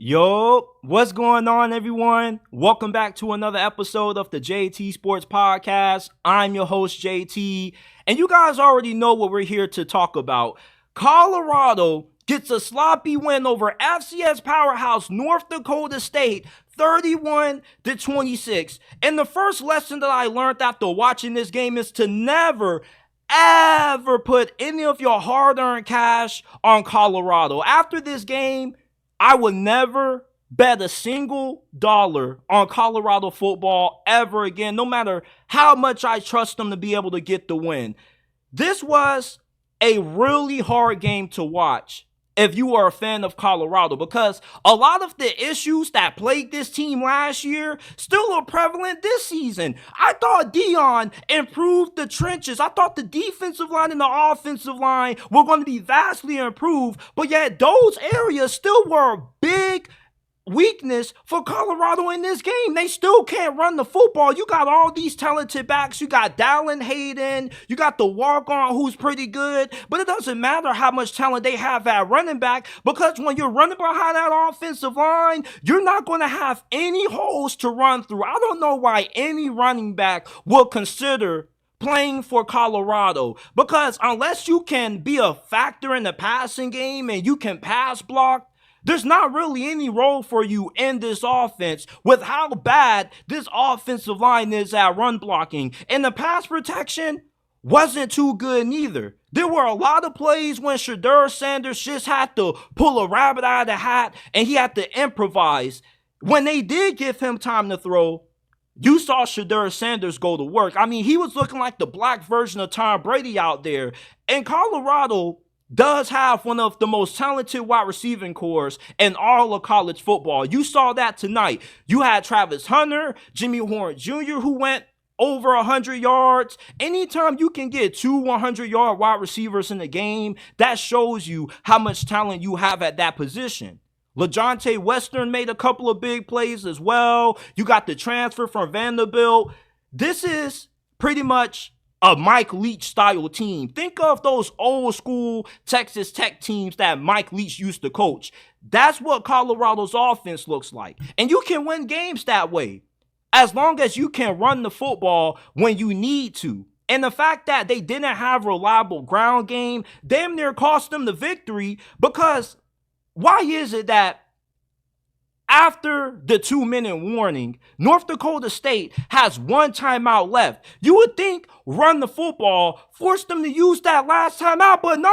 Yo, what's going on, everyone? Welcome back to another episode of the JT Sports Podcast. I'm your host, JT, and you guys already know what we're here to talk about. Colorado gets a sloppy win over FCS powerhouse North Dakota State, 31-26. And the first lesson that I learned after watching this game is to never, ever put any of your hard-earned cash on Colorado. After this game, I would never bet a single dollar on Colorado football ever again, no matter how much I trust them to be able to get the win. This was a really hard game to watch if you are a fan of Colorado, because a lot of the issues that plagued this team last year still are prevalent this season. I thought Dion improved the trenches. I thought the defensive line and the offensive line were going to be vastly improved, but yet those areas still were a big weakness for Colorado in this game. They still can't run the football. You got all these talented backs. You got Dallin Hayden. You got the walk-on who's pretty good. But it doesn't matter how much talent they have at running back, because when you're running behind that offensive line, you're not going to have any holes to run through. I don't know why any running back will consider playing for Colorado, because unless you can be a factor in the passing game and you can pass block, there's not really any role for you in this offense with how bad this offensive line is at run blocking. And the pass protection wasn't too good neither. There were a lot of plays when Shedeur Sanders just had to pull a rabbit out of the hat and he had to improvise. When they did give him time to throw, you saw Shedeur Sanders go to work. I mean, he was looking like the black version of Tom Brady out there. And Colorado does have one of the most talented wide receiving cores in all of college football. You saw that tonight. You had Travis Hunter, Jimmy Horn Jr., who went over 100 yards. Anytime you can get two 100-yard wide receivers in the game, that shows you how much talent you have at that position. LaJohntay Western made a couple of big plays as well. You got the transfer from Vanderbilt. This is pretty much a Mike Leach style team. Think of those old school Texas Tech teams that Mike Leach used to coach. That's what Colorado's offense looks like. And you can win games that way, as long as you can run the football when you need to. And the fact that they didn't have a reliable ground game damn near cost them the victory, because why is it that after the 2-minute warning, North Dakota State has one timeout left? You would think run the football, force them to use that last timeout, but no.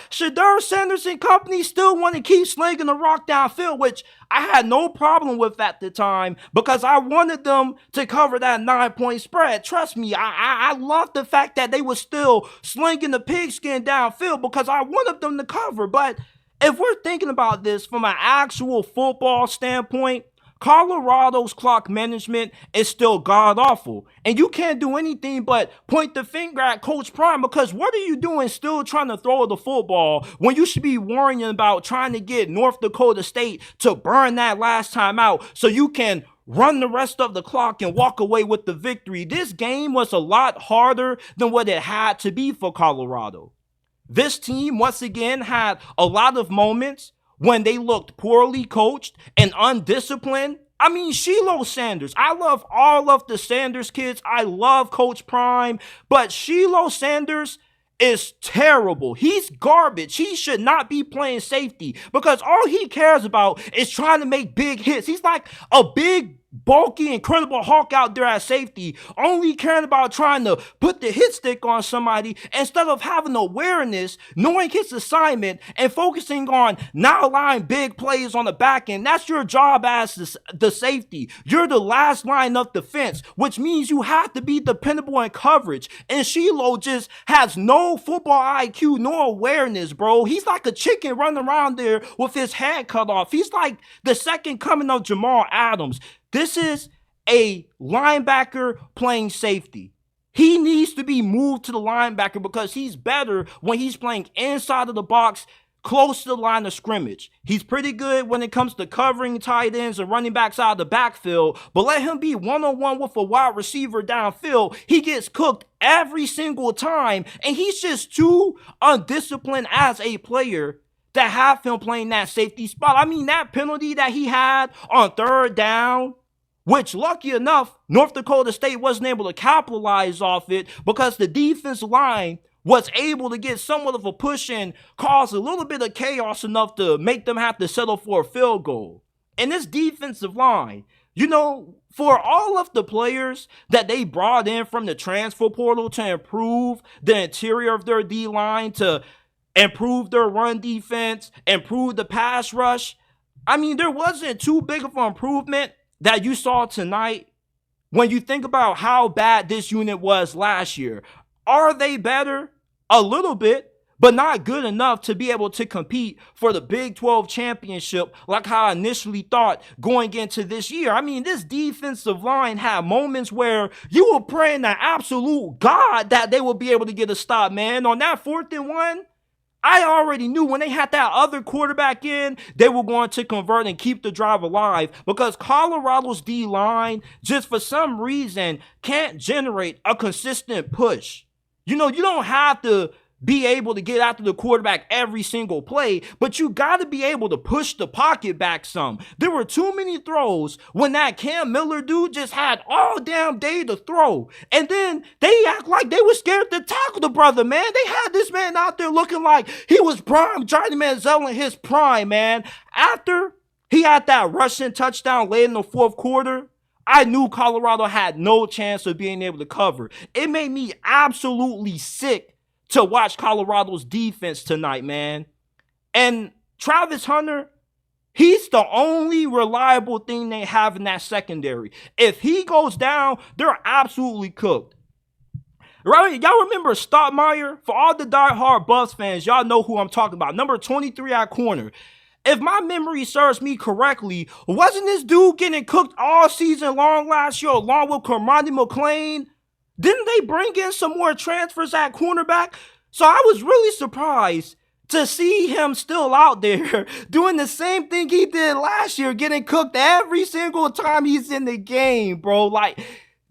Shedeur Sanders and company still want to keep slinging the rock downfield, which I had no problem with at the time, because I wanted them to cover that 9-point spread. Trust me, I love the fact that they were still slinging the pigskin downfield, because I wanted them to cover. But if we're thinking about this from an actual football standpoint, Colorado's clock management is still god-awful. And you can't do anything but point the finger at Coach Prime, because what are you doing still trying to throw the football when you should be worrying about trying to get North Dakota State to burn that last time out so you can run the rest of the clock and walk away with the victory? This game was a lot harder than what it had to be for Colorado. This team, once again, had a lot of moments when they looked poorly coached and undisciplined. I mean, Shiloh Sanders, I love all of the Sanders kids. I love Coach Prime, but Shiloh Sanders is terrible. He's garbage. He should not be playing safety, because all he cares about is trying to make big hits. He's like a big, bulky, Incredible Hulk out there at safety, only caring about trying to put the hit stick on somebody instead of having awareness, knowing his assignment, and focusing on not allowing big plays on the back end. That's your job as the safety. You're the last line of defense, which means you have to be dependable in coverage. And Shiloh just has no football IQ, no awareness, bro. He's like a chicken running around there with his head cut off. He's like the second coming of Jamal Adams. This is a linebacker playing safety. He needs to be moved to the linebacker, because he's better when he's playing inside of the box, close to the line of scrimmage. He's pretty good when it comes to covering tight ends and running backs out of the backfield, but let him be one-on-one with a wide receiver downfield. He gets cooked every single time, and he's just too undisciplined as a player to have him playing that safety spot. I mean, that penalty that he had on third down, which lucky enough, North Dakota State wasn't able to capitalize off it because the defensive line was able to get somewhat of a push and cause a little bit of chaos enough to make them have to settle for a field goal. And this defensive line, for all of the players that they brought in from the transfer portal to improve the interior of their D-line, to improve their run defense, improve the pass rush, I mean, there wasn't too big of an improvement that you saw tonight when you think about how bad this unit was last year. Are they better? A little bit, but not good enough to be able to compete for the Big 12 championship like how I initially thought going into this year. I mean, this defensive line had moments where you were praying to absolute God that they would be able to get a stop, man. On that 4th and 1, I already knew when they had that other quarterback in, they were going to convert and keep the drive alive because Colorado's D-line just for some reason can't generate a consistent push. You don't have to be able to get after the quarterback every single play, but you got to be able to push the pocket back some. There were too many throws when that Cam Miller dude just had all damn day to throw. And then they act like they were scared to tackle the brother, man. They had this man out there looking like he was prime, Johnny Manziel in his prime, man. After he had that rushing touchdown late in the 4th quarter, I knew Colorado had no chance of being able to cover. It made me absolutely sick to watch Colorado's defense tonight, man. And Travis Hunter, he's the only reliable thing they have in that secondary. If he goes down, they're absolutely cooked. Right? Y'all remember Stottmeyer? For all the diehard Buffs fans, y'all know who I'm talking about. Number 23 at corner. If my memory serves me correctly, wasn't this dude getting cooked all season long last year along with Cormani McClain? Didn't they bring in some more transfers at cornerback? So I was really surprised to see him still out there doing the same thing he did last year, getting cooked every single time he's in the game, bro. Like,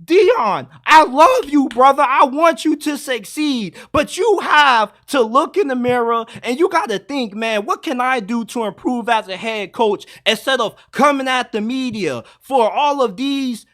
Dion, I love you, brother. I want you to succeed, but you have to look in the mirror and you got to think, man, what can I do to improve as a head coach instead of coming at the media for all of these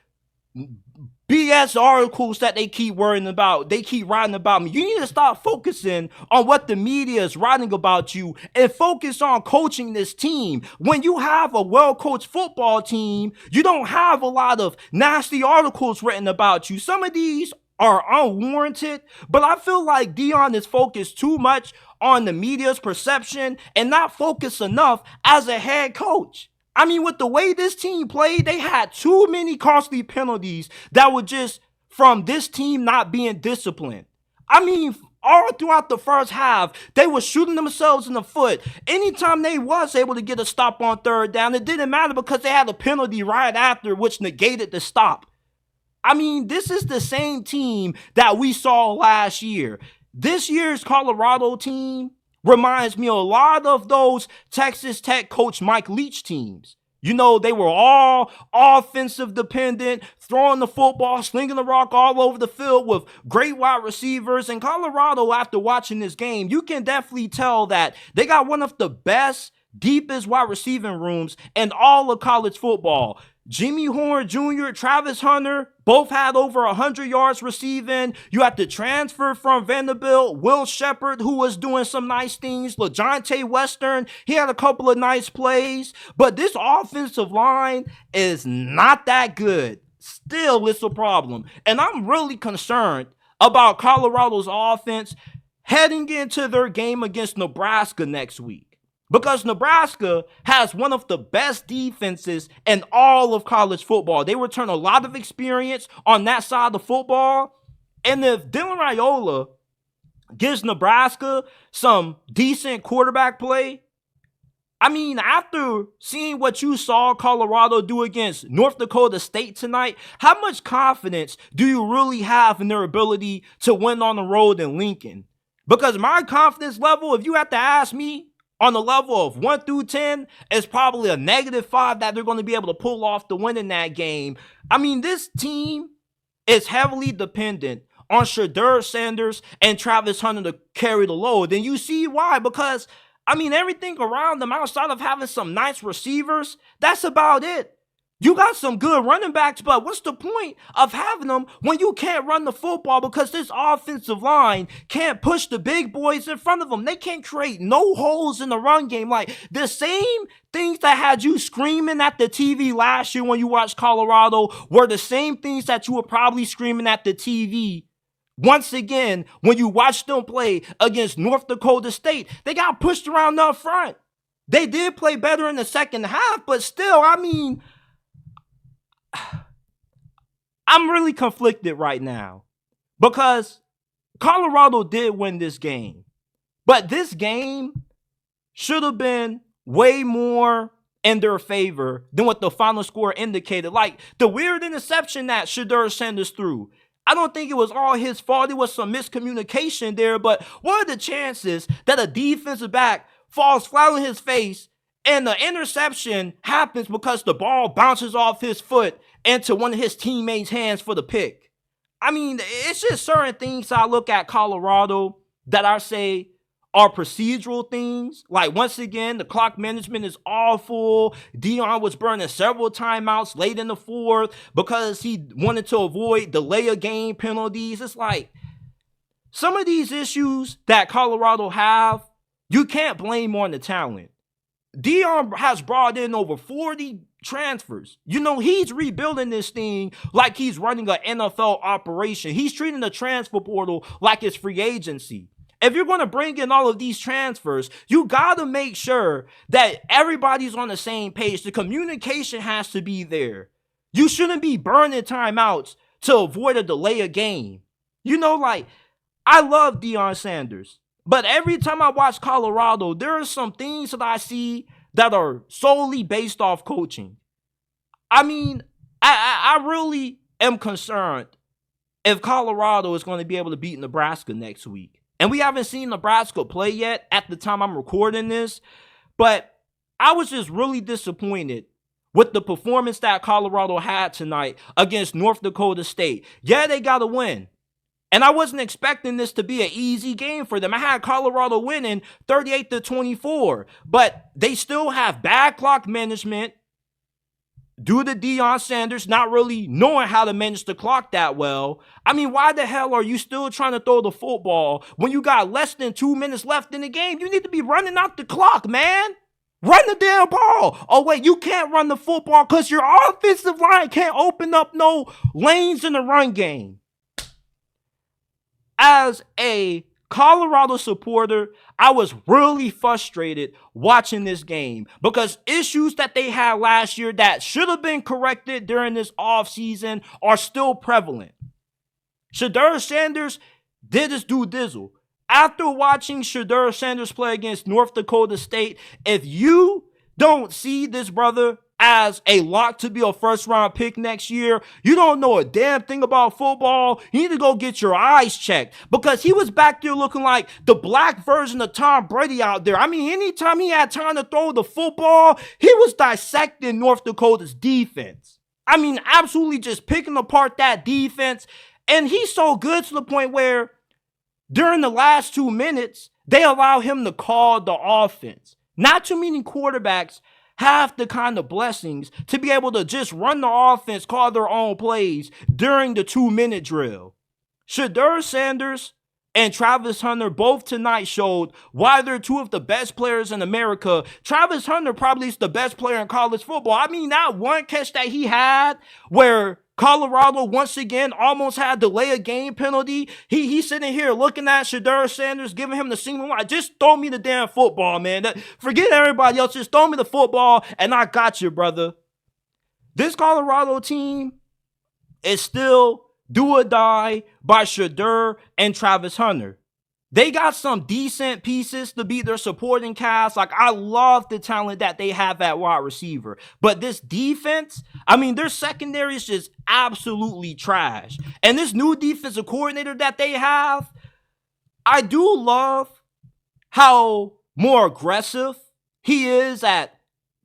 BS articles that they keep worrying about. They keep writing about me. You need to start focusing on what the media is writing about you and focus on coaching this team. When you have a well-coached football team, you don't have a lot of nasty articles written about you. Some of these are unwarranted, but I feel like Dion is focused too much on the media's perception and not focused enough as a head coach. I mean, with the way this team played, they had too many costly penalties that were just from this team not being disciplined. I mean, all throughout the first half, they were shooting themselves in the foot. Anytime they was able to get a stop on third down, it didn't matter because they had a penalty right after, which negated the stop. I mean, this is the same team that we saw last year. This year's Colorado team reminds me a lot of those Texas Tech coach Mike Leach teams. They were all offensive dependent, throwing the football, slinging the rock all over the field with great wide receivers. And Colorado, after watching this game, you can definitely tell that they got one of the best, deepest wide receiving rooms in all of college football. Jimmy Horn Jr., Travis Hunter, both had over 100 yards receiving. You had the transfer from Vanderbilt, Will Shepherd, who was doing some nice things. LaJohntay Western, he had a couple of nice plays. But this offensive line is not that good. Still, it's a problem. And I'm really concerned about Colorado's offense heading into their game against Nebraska next week. Because Nebraska has one of the best defenses in all of college football. They return a lot of experience on that side of football. And if Dylan Raiola gives Nebraska some decent quarterback play, I mean, after seeing what you saw Colorado do against North Dakota State tonight, how much confidence do you really have in their ability to win on the road in Lincoln? Because my confidence level, if you have to ask me, on the level of 1 through 10, is probably a -5 that they're going to be able to pull off the win in that game. I mean, this team is heavily dependent on Shedeur Sanders and Travis Hunter to carry the load. And you see why, because I mean, everything around them outside of having some nice receivers, that's about it. You got some good running backs, but what's the point of having them when you can't run the football because this offensive line can't push the big boys in front of them? They can't create no holes in the run game. Like the same things that had you screaming at the TV last year when you watched Colorado were the same things that you were probably screaming at the TV once again when you watched them play against North Dakota State. They got pushed around up front. They did play better in the second half, but still, I mean, I'm really conflicted right now because Colorado did win this game, but this game should have been way more in their favor than what the final score indicated. Like the weird interception that Shedeur Sanders threw, I don't think it was all his fault. It was some miscommunication there, but what are the chances that a defensive back falls flat on his face and the interception happens because the ball bounces off his foot into one of his teammates' hands for the pick? I mean, it's just certain things I look at Colorado that I say are procedural things. Like, once again, the clock management is awful. Deion was burning several timeouts late in the fourth because he wanted to avoid delay of game penalties. It's like some of these issues that Colorado have, you can't blame on the talent. Deion has brought in over 40 transfers. You know, he's rebuilding this thing like he's running an NFL operation. He's treating the transfer portal like it's free agency. If you're going to bring in all of these transfers, you got to make sure that everybody's on the same page. The communication has to be there. You shouldn't be burning timeouts to avoid a delay of game. You know, like, I love Deion Sanders, but every time I watch Colorado, there are some things that I see that are solely based off coaching. I mean, I really am concerned if Colorado is going to be able to beat Nebraska next week. And we haven't seen Nebraska play yet at the time I'm recording this, but I was just really disappointed with the performance that Colorado had tonight against North Dakota State. Yeah, they got a win. And I wasn't expecting this to be an easy game for them. I had Colorado winning 38-24, but they still have bad clock management due to Deion Sanders not really knowing how to manage the clock that well. I mean, why the hell are you still trying to throw the football when you got less than 2 minutes left in the game? You need to be running out the clock, man. Run the damn ball. Oh, wait, you can't run the football because your offensive line can't open up no lanes in the run game. As a Colorado supporter, I was really frustrated watching this game because issues that they had last year that should have been corrected during this offseason are still prevalent. Shedeur Sanders did his due dizzle. After watching Shedeur Sanders play against North Dakota State, if you don't see this brother as a lock to be a first-round pick next year, you don't know a damn thing about football. You need to go get your eyes checked because he was back there looking like the black version of Tom Brady out there. I mean, anytime he had time to throw the football, he was dissecting North Dakota's defense. I mean, absolutely just picking apart that defense. And he's so good to the point where during the last 2 minutes, they allow him to call the offense. Not too many quarterbacks have the kind of blessings to be able to just run the offense, call their own plays during the 2-minute drill. Shedeur Sanders and Travis Hunter both tonight showed why they're two of the best players in America. Travis Hunter probably is the best player in college football. I mean, that one catch that he had where Colorado once again almost had delay a game penalty. He's sitting here looking at Shedeur Sanders, giving him the signal. Just throw me the damn football, man. Forget everybody else. Just throw me the football, and I got you, brother. This Colorado team is still do or die by Shedeur and Travis Hunter. They got some decent pieces to be their supporting cast. Like, I love the talent that they have at wide receiver. But this defense, I mean, their secondary is just absolutely trash. And this new defensive coordinator that they have, I do love how more aggressive he is at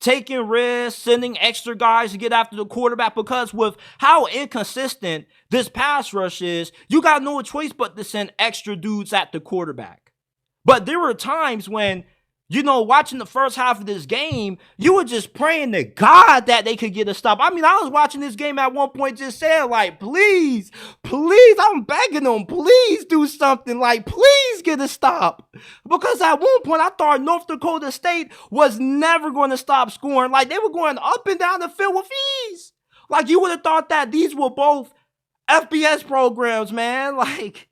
taking risks, sending extra guys to get after the quarterback, because with how inconsistent this pass rush is, you got no choice but to send extra dudes at the quarterback. But there were times when Watching the first half of this game, you were just praying to God that they could get a stop. I was watching this game at one point just saying, like, please, I'm begging them, please do something. Like, please get a stop. Because at one point, I thought North Dakota State was never going to stop scoring. Like, they were going up and down the field with ease. Like, you would have thought that these were both FBS programs, man. Like,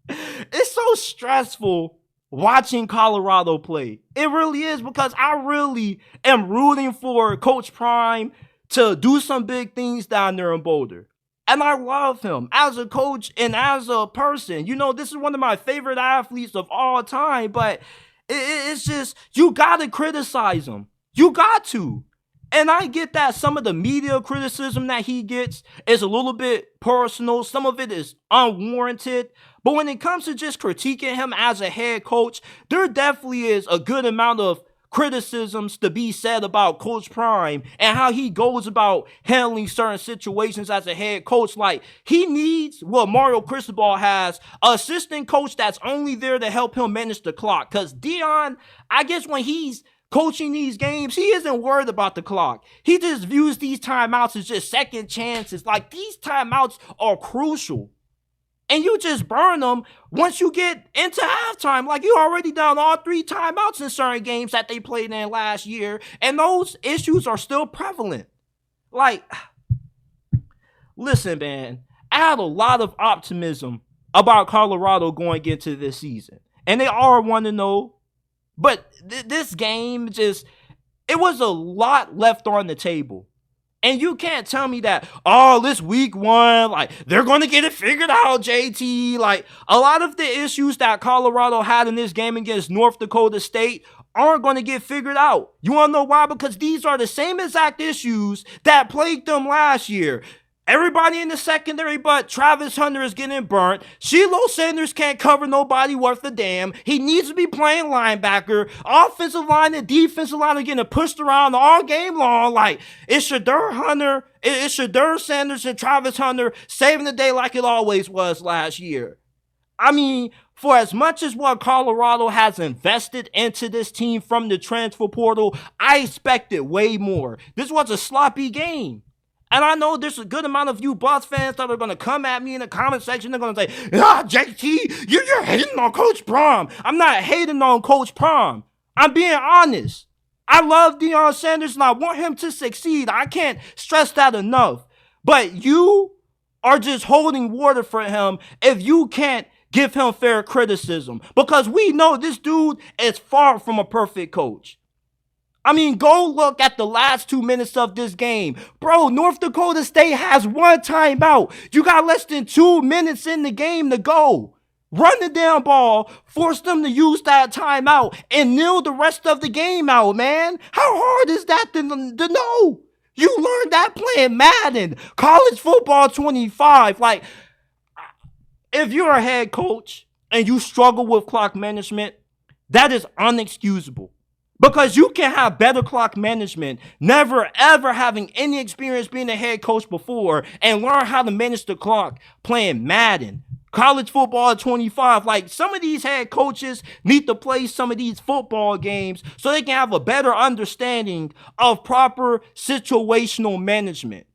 it's so stressful watching Colorado play. It really is, because I really am rooting for Coach Prime to do some big things down there in Boulder. And I love him as a coach and as a person. This is one of my favorite athletes of all time, but it's just, you got to criticize him. You got to. And I get that some of the media criticism that he gets is a little bit personal. Some of it is unwarranted. But when it comes to just critiquing him as a head coach, there definitely is a good amount of criticisms to be said about Coach Prime and how he goes about handling certain situations as a head coach. Like, he needs what Mario Cristobal has, an assistant coach that's only there to help him manage the clock. Because Dion, I guess when he's coaching these games, he isn't worried about the clock. He just views these timeouts as just second chances. Like, these timeouts are crucial. And you just burn them once you get into halftime. Like, you already done all 3 timeouts in certain games that they played in last year. And those issues are still prevalent. Like, listen, man, I had a lot of optimism about Colorado going into this season. And they are 1-0. But this game just, it was a lot left on the table. And you can't tell me that, this week 1, like, they're going to get it figured out, JT. Like, a lot of the issues that Colorado had in this game against North Dakota State aren't going to get figured out. You want to know why? Because these are the same exact issues that plagued them last year. Everybody in the secondary but Travis Hunter is getting burnt. Shiloh Sanders can't cover nobody worth a damn. He needs to be playing linebacker. Offensive line and defensive line are getting pushed around all game long. Like, it's Shadur Sanders and Travis Hunter saving the day like it always was last year. For as much as what Colorado has invested into this team from the transfer portal, I expected way more. This was a sloppy game. And I know there's a good amount of you Bucs fans that are going to come at me in the comment section. They're going to say, JT, you're hating on Coach Prime. I'm not hating on Coach Prime. I'm being honest. I love Deion Sanders and I want him to succeed. I can't stress that enough. But you are just holding water for him if you can't give him fair criticism. Because we know this dude is far from a perfect coach. Go look at the last 2 minutes of this game. Bro, North Dakota State has 1 timeout. You got less than 2 minutes in the game to go. Run the damn ball, force them to use that timeout, and kneel the rest of the game out, man. How hard is that to know? You learned that playing Madden, college football 25. Like, if you're a head coach and you struggle with clock management, that is unexcusable. Because you can have better clock management, never ever having any experience being a head coach before, and learn how to manage the clock playing Madden, college football 25. Like, some of these head coaches need to play some of these football games so they can have a better understanding of proper situational management.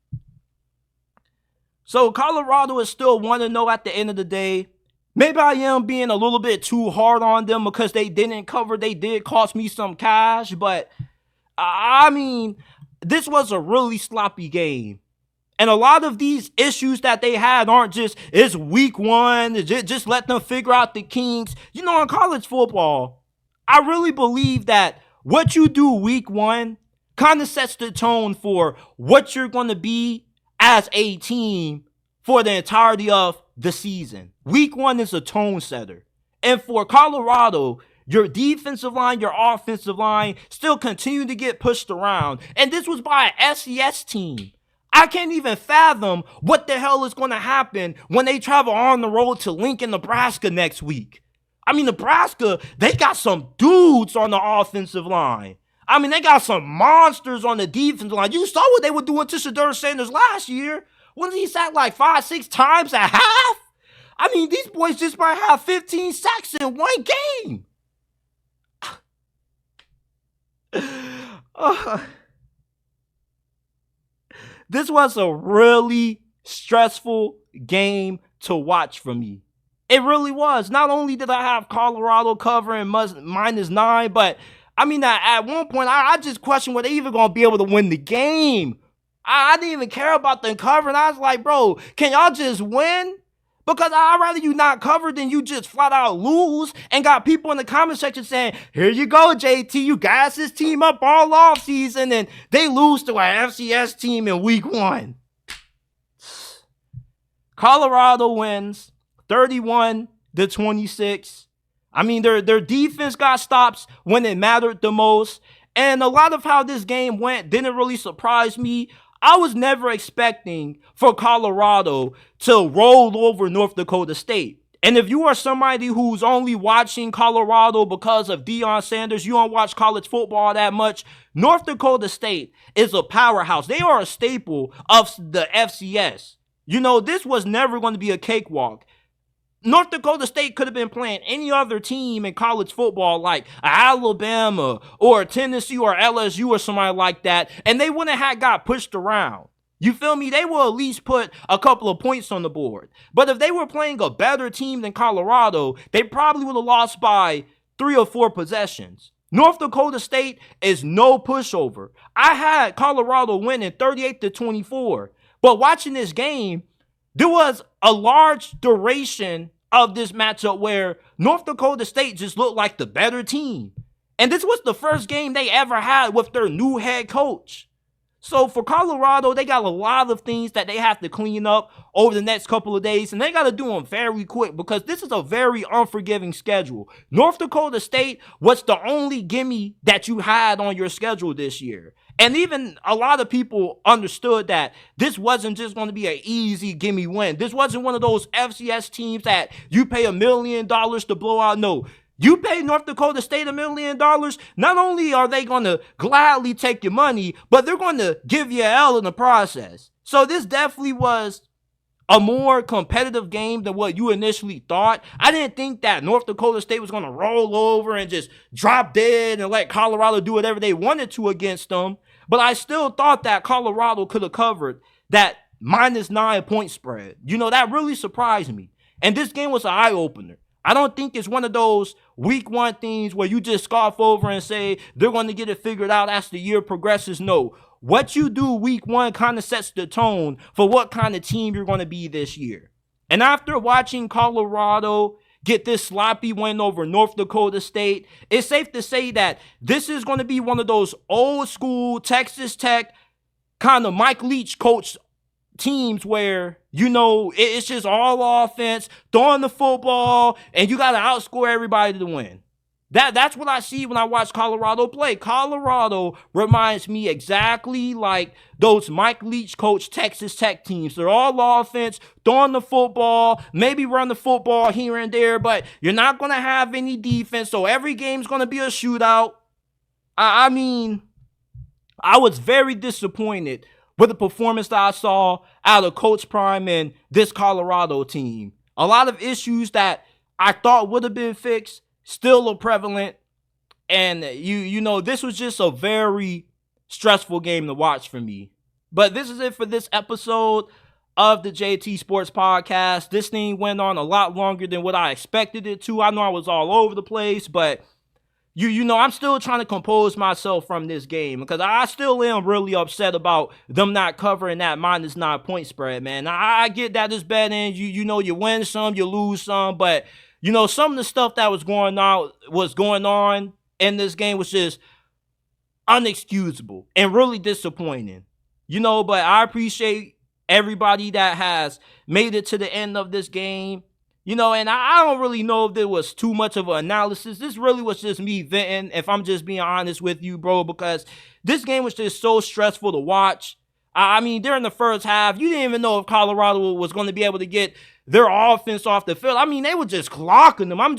So Colorado is still 1-0 at the end of the day. Maybe I am being a little bit too hard on them because they didn't cover. They did cost me some cash, but this was a really sloppy game. And a lot of these issues that they had aren't just, it's week 1, just let them figure out the kinks. In college football, I really believe that what you do week 1 kind of sets the tone for what you're going to be as a team for the entirety of the season. Week 1 is a tone setter. And for Colorado, your defensive line, your offensive line still continue to get pushed around. And this was by an SES team. I can't even fathom what the hell is going to happen when they travel on the road to Lincoln, Nebraska next week. Nebraska, they got some dudes on the offensive line. They got some monsters on the defensive line. You saw what they were doing to Shadur Sanders last year. When he sacked like 5-6 times at half? These boys just might have 15 sacks in one game. Uh, this was a really stressful game to watch for me. It really was. Not only did I have Colorado covering -9, but I mean, at one point, I just questioned were they even going to be able to win the game. I didn't even care about them covering. I was like, bro, can y'all just win? Because I'd rather you not cover than you just flat out lose. And got people in the comment section saying, here you go, JT, you gas this team up all off season, and they lose to an FCS team in week 1. Colorado wins 31-26. I mean, their defense got stops when it mattered the most. And a lot of how this game went didn't really surprise me. I was never expecting for Colorado to roll over North Dakota State. And if you are somebody who's only watching Colorado because of Deion Sanders, you don't watch college football that much, North Dakota State is a powerhouse. They are a staple of the FCS. You know, this was never going to be a cakewalk. North Dakota State could have been playing any other team in college football like Alabama or Tennessee or LSU or somebody like that, and they wouldn't have got pushed around. You feel me? They will at least put a couple of points on the board. But if they were playing a better team than Colorado, they probably would have lost by 3 or 4 possessions. North Dakota State is no pushover. I had Colorado winning 38-24. But watching this game, there was a large duration of this matchup where North Dakota State just looked like the better team. And this was the first game they ever had with their new head coach. So for Colorado, they got a lot of things that they have to clean up over the next couple of days. And they got to do them very quick because this is a very unforgiving schedule. North Dakota State was the only gimme that you had on your schedule this year. And even a lot of people understood that this wasn't just going to be an easy gimme win. This wasn't one of those FCS teams that you pay $1 million to blow out. No, you pay North Dakota State $1 million. Not only are they going to gladly take your money, but they're going to give you an L in the process. So this definitely was a more competitive game than what you initially thought. I didn't think that North Dakota State was going to roll over and just drop dead and let Colorado do whatever they wanted to against them. But I still thought that Colorado could have covered that -9 point spread. You know, that really surprised me. And this game was an eye-opener. I don't think it's one of those week 1 things where you just scoff over and say they're going to get it figured out as the year progresses. No. What you do week 1 kind of sets the tone for what kind of team you're going to be this year. And after watching Colorado get this sloppy win over North Dakota State, it's safe to say that this is going to be one of those old school Texas Tech kind of Mike Leach coach teams where, you know, it's just all offense, throwing the football, and you got to outscore everybody to win. That's what I see when I watch Colorado play. Colorado reminds me exactly like those Mike Leach coach Texas Tech teams. They're all offense, throwing the football, maybe run the football here and there, but you're not going to have any defense, so every game's going to be a shootout. I mean, I was very disappointed with the performance that I saw out of Coach Prime and this Colorado team. A lot of issues that I thought would have been fixed still are prevalent, and you know, this was just a very stressful game to watch for me. But this is it for this episode of the JT Sports Podcast. This thing went on a lot longer than what I expected it to. I know I was all over the place, but you know, I'm still trying to compose myself from this game because I still am really upset about them not covering that -9 point spread, man. I get that it's betting. You know, you win some, you lose some, but you know, some of the stuff that was going on in this game was just unexcusable and really disappointing. You know, but I appreciate everybody that has made it to the end of this game. You know, and I don't really know if there was too much of an analysis. This really was just me venting, if I'm just being honest with you, bro, because this game was just so stressful to watch. I mean, during the first half, you didn't even know if Colorado was going to be able to get their offense off the field. I mean, they were just clocking them. I'm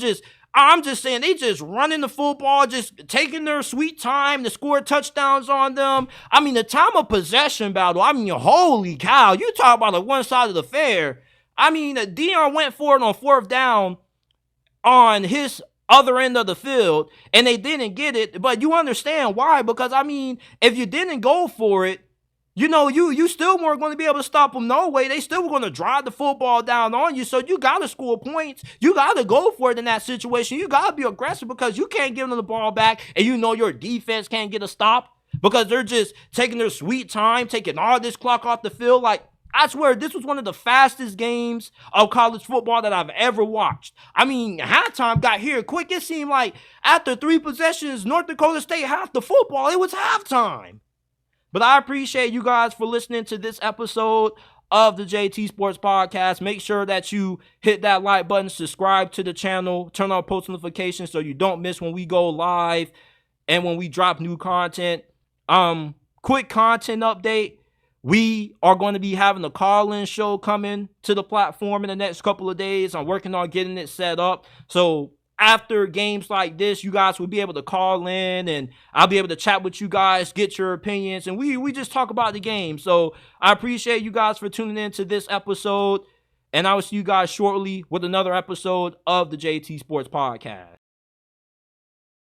just saying they just running the football, just taking their sweet time to score touchdowns on them. I mean, the time of possession battle, I mean, holy cow. You talk about the one side of the fair. I mean, Deion went for it on 4th down on his other end of the field, and they didn't get it. But you understand why? Because, I mean, if you didn't go for it, you still weren't going to be able to stop them no way. They still were going to drive the football down on you. So you got to score points. You got to go for it in that situation. You got to be aggressive because you can't give them the ball back, and your defense can't get a stop because they're just taking their sweet time, taking all this clock off the field. Like, I swear, this was one of the fastest games of college football that I've ever watched. I mean, halftime got here quick. It seemed like after 3 possessions, North Dakota State had the football. It was halftime. But I appreciate you guys for listening to this episode of the JT Sports Podcast. Make sure that you hit that like button, subscribe to the channel, turn on post notifications so you don't miss when we go live and when we drop new content. Quick content update. We are going to be having a call-in show coming to the platform in the next couple of days. I'm working on getting it set up. So after games like this, you guys will be able to call in and I'll be able to chat with you guys, get your opinions, and we just talk about the game. So I appreciate you guys for tuning in to this episode, and I will see you guys shortly with another episode of the JT Sports Podcast.